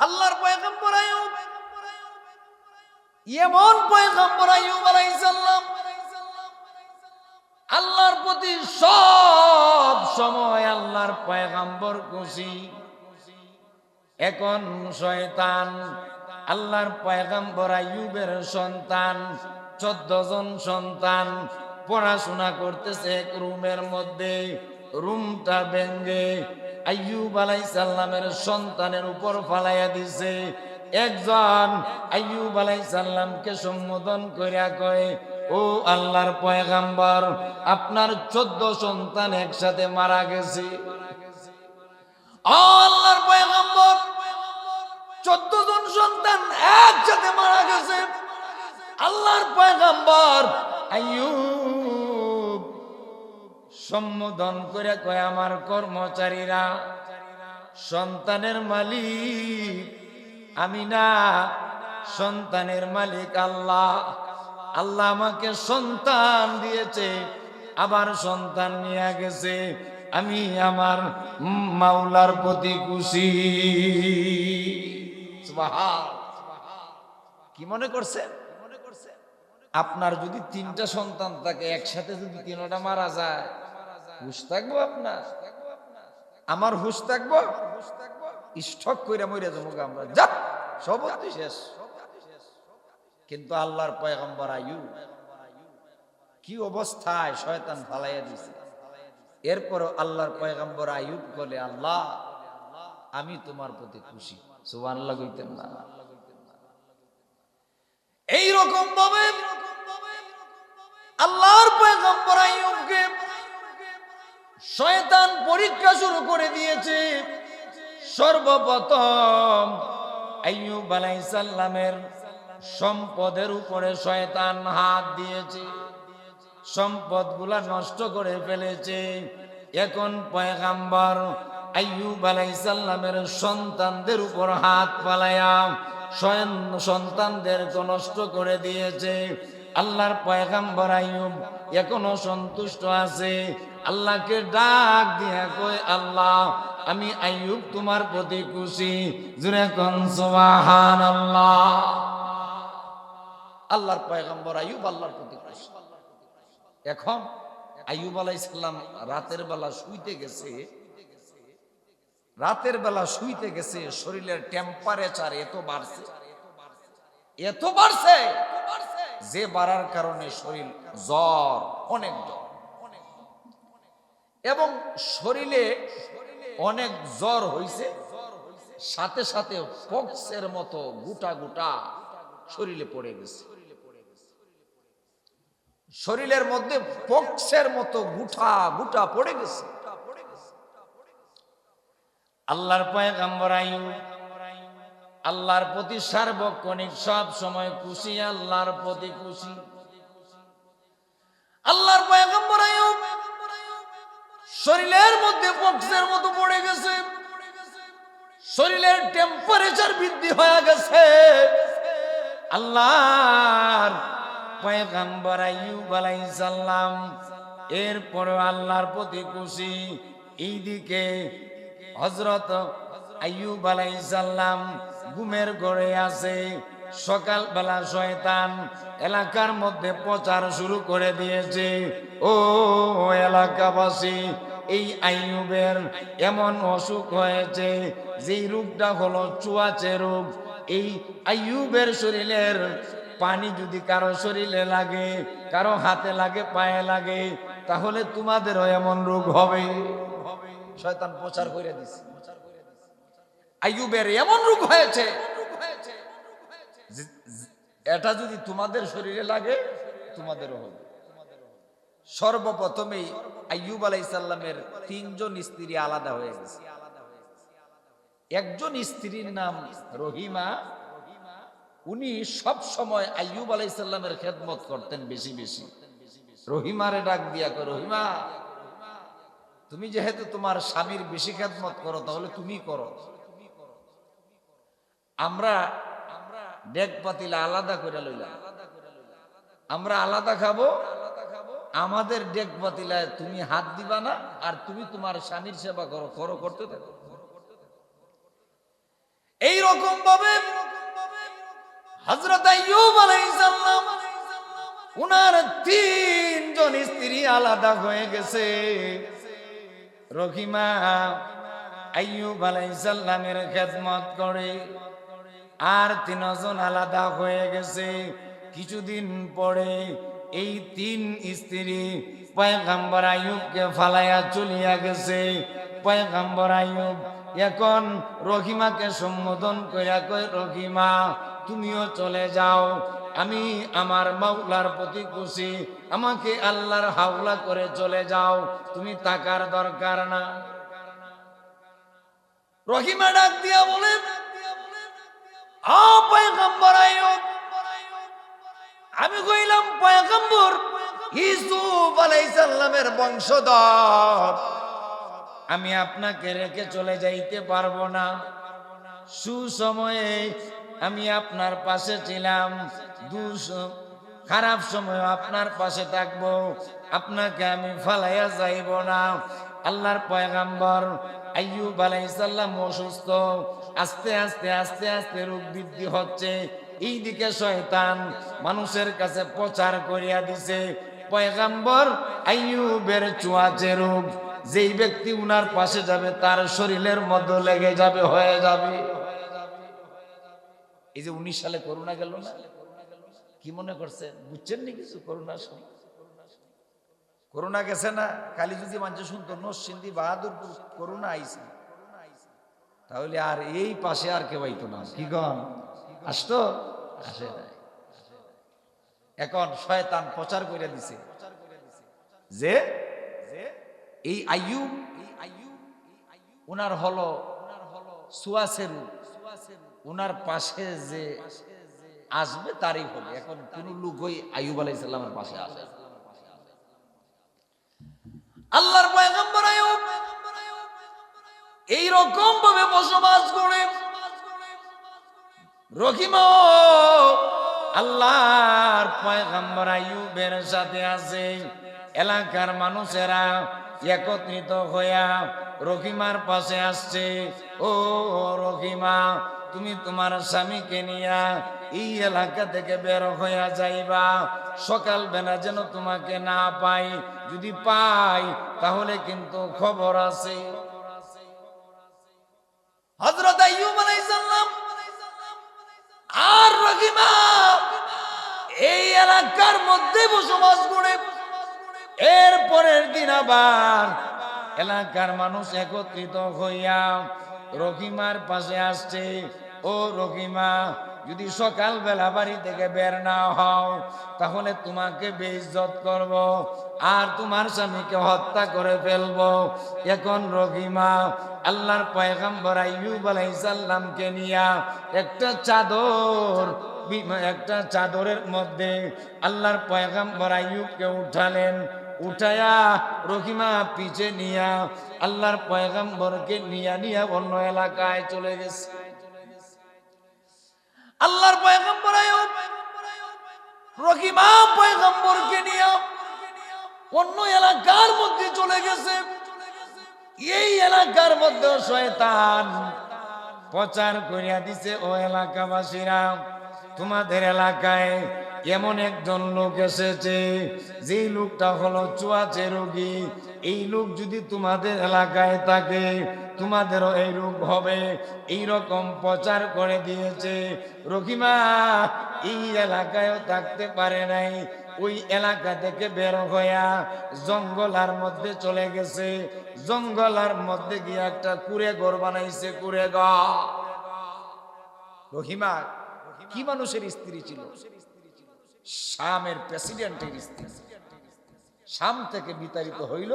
আল্লাহর পয়গম্বর আইয়ুব, এমন পয়গম্বর আইয়ুব আলাইহিস সালাম, আল্লাহর প্রতি সব সময় আল্লাহর পয়গম্বর খুশি। এখন শয়তান আল্লাহর পয়গম্বর আইয়ুবের সন্তান, 14 জন সন্তান পড়াশোনা করতেছে এক রুমের মধ্যে। রুমটা ভেঙে আইয়ুব আলাইহিস সালামের সন্তানের উপর ফালাইয়া দিছে। একজন আইয়ুব আলাইহিস সালামকে সম্বোধন কইরা কয়, ও আল্লাহর পয়গম্বর, আপনার 14 সন্তান একসাথে মারা গেছে। ও আল্লাহর পয়গম্বর, 14 জন সন্তান একসাথে মারা গেছে। আল্লাহর পয়গম্বর আইয়ুব সম্বোধন করে কয়, আমার কর্মচারীরা, সন্তানের মালিক আমি না, সন্তানের মালিক আল্লাহ। আল্লাহ আমাকে সন্তান দিয়েছে, আবার সন্তান নিয়ে গেছে। আমি আমার মাওলার প্রতি খুশি। সুবহান। কি মনে করছেন? আপনার যদি 3টা সন্তান থাকে, একসাথে যদি 3টা মারা যায়, হুশ থাকবো আপনার? আমার হুশ থাকবো? স্টক কইরা মরে যাবো আমরা, যা সব শেষ। কিন্তু আল্লাহর পয়গম্বর আইয়ুব কি অবস্থায় শয়তান ফালাইয়া দিছে। এরপর আল্লাহর পয়গম্বর আইয়ুব বলে, আল্লাহ আমি তোমার প্রতি খুশি। সুবহানাল্লাহ কইতেন না? এই রকম ভাবে আল্লাহর পয়গম্বর আইয়ুবকে শয়তান পরীক্ষা শুরু করে দিয়েছে। সর্বপ্রথম আইয়ুব আলাইহিস সালামের সম্পদের উপরে শয়তান হাত দিয়েছে, সম্পদগুলা নষ্ট করে ফেলেছে। এখন পয়গম্বর আইয়ুব আলাইহিস সালামের সন্তানদের উপর হাত পালায়া সন্তানদেরকে নষ্ট করে দিয়েছে। আল্লাহর পয়গম্বর আইয়ুব এখনো সন্তুষ্ট আছে। আল্লাহকে ডাক দিয়া কই, আল্লাহ আমি আইয়ুব তোমার প্রতি খুশি। জোরে কোন সুবহানাল্লাহ। আল্লাহর পয়গম্বর আইয়ুব আল্লাহর প্রতি খুশি। এখন আইয়ুব আলাইহিস সালাম রাতের বেলা শুইতে গেছে। রাতের বেলা শুইতে গেছে, শরীরের টেম্পারেচার এত বাড়ছে যে বাড়ার কারণে শরীর জ্বর, অনেক জ্বর, এবং শরীরে অনেক জ্বর হইছে, সাথে সাথে পক্সের মতো গুটা গুটা শরীরে পড়ে গেছে। শরীরের মধ্যে পক্সের মতো গুটা গুটা পড়ে গেছে। আল্লাহর পয়গম্বর আইয়ুব আল্লাহর প্রতি সার্বক্ষণিক সব সময় খুশি, আল্লাহর প্রতি খুশি। আল্লাহর পয়গম্বর আইয়ুব শরীরের মধ্যে পক্সের মতো পড়ে গেছে, শরীরের টেম্পারেচার বৃদ্ধি হয়ে গেছে। আল্লাহর পয়গম্বর আইয়ুব আলাইহিস সালাম এরপরে আল্লাহর প্রতি খুশি। এইদিকে হযরত আইয়ুব আলাইহিস সালাম ঘুমের ঘরে আছে। সকালবেলা শয়তান এলাকার মধ্যে প্রচার শুরু করে দিয়েছে, ও এলাকাবাসী, এই আইয়ুবের এমন অসুখ হয়েছে, যেই রোগটা হলো চুয়াচে রোগ। এই আইয়ুবের শরীরের পানি যদি কারো শরীরে লাগে, কারো হাতে লাগে, পায়ে লাগে, তাহলে তোমাদেরও এমন রোগ হবে। শয়তান প্রচার করে দিছে, আইয়ুবের এমন রোগ হয়েছে, এটা যদি তোমাদের শরীরে লাগে তোমাদেরও হবে। সর্বপ্রথমেই আইয়ুব আলাইহিস সালামের 3 জন স্ত্রী আলাদা হয়ে গেছে। একজন স্ত্রীর নাম রহিমা, উনি সব সময় আইয়ুব আলাইহিস সালামের খেদমত করতেন বেশি বেশি। রহিমারে ডাক দিয়া কয়, রহিমা তুমি যেহেতু তোমার স্বামীর বেশি খেদমত করো, তাহলে তুমি করো। আমরা ডেক পাতিলা আলাদা করে লইলাম, আমরা আলাদা খাবো। আমাদের ডেক পাতিলায় তুমি হাত দিবা না, আর তুমি তোমার স্বামীর সেবা করো, করতে থাকো। এই রকম ভাবে হযরত আইয়ুব আলাইহিস সালাম উনার তিনজন স্ত্রী আলাদা হয়ে গেছে। রহিমা আইয়ুব আলাইহিস সালামের খেদমত করে, আর তিনজন আলাদা হয়ে গেছে। কিছুদিন পরে এই তিন স্ত্রী পয়গম্বর আইয়ুবকে ফালাইয়া চলিয়া গেছে। পয়গম্বর আইয়ুব এখন রহিমাকে সম্বোধন কইরা কই, রহিমা তুমিও চলে যাও, আমি আমার মাওলার প্রতি খুশি, আমাকে আল্লাহর হাওলা করে চলে যাও, তুমি টাকার দরকার না। রহিমা ডাক দিয়া বলে, আ পয়গম্বর আইয়ুব, আমি কইলাম পয়গম্বর ইউসুফ আলাইহিস সালামের বংশধর, আমি আপনাকে রেখে চলে যাইতে পারবো না। সুসময়ে আমি আপনার পাশে ছিলাম, খারাপ সময় আপনার পাশে থাকবো, আপনাকে আমি ফালাইয়া যাইব না। আল্লাহর পয়গম্বর আইয়ুব আলাইহিস সালাম অসুস্থ, আস্তে আস্তে আস্তে আস্তে রোগ বৃদ্ধি হচ্ছে। এইদিকে শয়তান মানুষের কাছে প্রচার করিয়া দিছে পয়গম্বর আইয়ুবের চুয়াচে রোগ, যেই ব্যক্তি উনার পাশে যাবে তার শরীরের মধ্যে লেগে যাবে, হয়ে যাবে। এই যে 19 সালে করোনা গেল না, কি মনে করছেন? বুঝছেন নি কিছু? করোনা গেছে না, খালি যদি মানুষ শুনতো নরসিংদী বাহাদুরপুর করোনা আইছে, তাহলে আর এই পাশে আর কেউ আইতো না। কি গণ আসতো? আসে নাই। এখন শয়তান প্রচার করে দিছে যে এই আইয়ুব উনার হলো সুয়াসেরু, উনার পাশে যে আসবে তারই হবে। এখন কোন লোক ওই আইয়ুব আলাইহিস সালামের পাশে আসে? আল্লাহর পয়গম্বর আইয়ুব এই রকম ভাবে বসবাস করে। রহিমা আল্লাহর পয়গম্বর আইয়ুবের সাথে আছে। এলাকার মানুষেরা একত্রিত হইয়া রহিমার পাশে আসছে। ও রহিমা, তুমি তোমার স্বামীকে নিয়া এই এলাকা থেকে বের হইয়া যাইবা, সকাল বেলা যেন তোমাকে না পাই, যদি পাই তাহলে কিন্তু খবর আছে। হযরত আইয়ুব আলাইহিস সালাম আর রহিমা এই এলাকার মধ্যে বসবাস করে। এর পরের দিন আবার এলাকার মানুষ একত্রিত হইয়া রহিমার পাশে আসছে। ও রহিমা, যদি সকাল বেলা বাড়ি থেকে বের না হও তাহলে তোমাকে বেইজ্জত করব আর তোমার স্বামীকে হত্যা করে ফেলবো। এখন রহিমা আল্লাহর পয়গম্বর আইয়ুব আলাইহিস সালামকে নিয়া একটা চাদরের মধ্যে আল্লাহর পয়গম্বর আইয়ুবকে উঠালেন। উঠায়া রহিমা পিছে নিয়া আল্লাহর পয়গম্বরকে নিয়া অন্য এলাকায় চলে গেছে। আল্লাহর পয়গম্বর আইয়ুব রহিমা পয়গম্বরকে নিয়া অন্য এলাকার মধ্যে চলে গেছে। এই এলাকার মধ্যে শয়তান প্রচার করিয়া দিছে, ও এলাকাবাসীরা, তোমাদের এলাকায় এমন একজন লোক এসেছে, যে লোকটা হলো চুয়াচে রোগী। এই লোক যদি তোমাদের এলাকায় থাকে তোমাদেরও এই রোগ হবে, এই রকম প্রচার করে দিয়েছে। রহিমা এই এলাকায়ও থাকতে পারে নাই, ওই এলাকা থেকে বের হইয়া জঙ্গলার মধ্যে চলে গেছে। জঙ্গলার মধ্যে গিয়ে একটা কুড়ে ঘর বানাইছে, কুড়ে ঘর। রহিমা কি মানুষের স্ত্রী ছিল? শামের প্রেসিডেন্টের স্ত্রী। শাম থেকে বিতাড়িত হইল।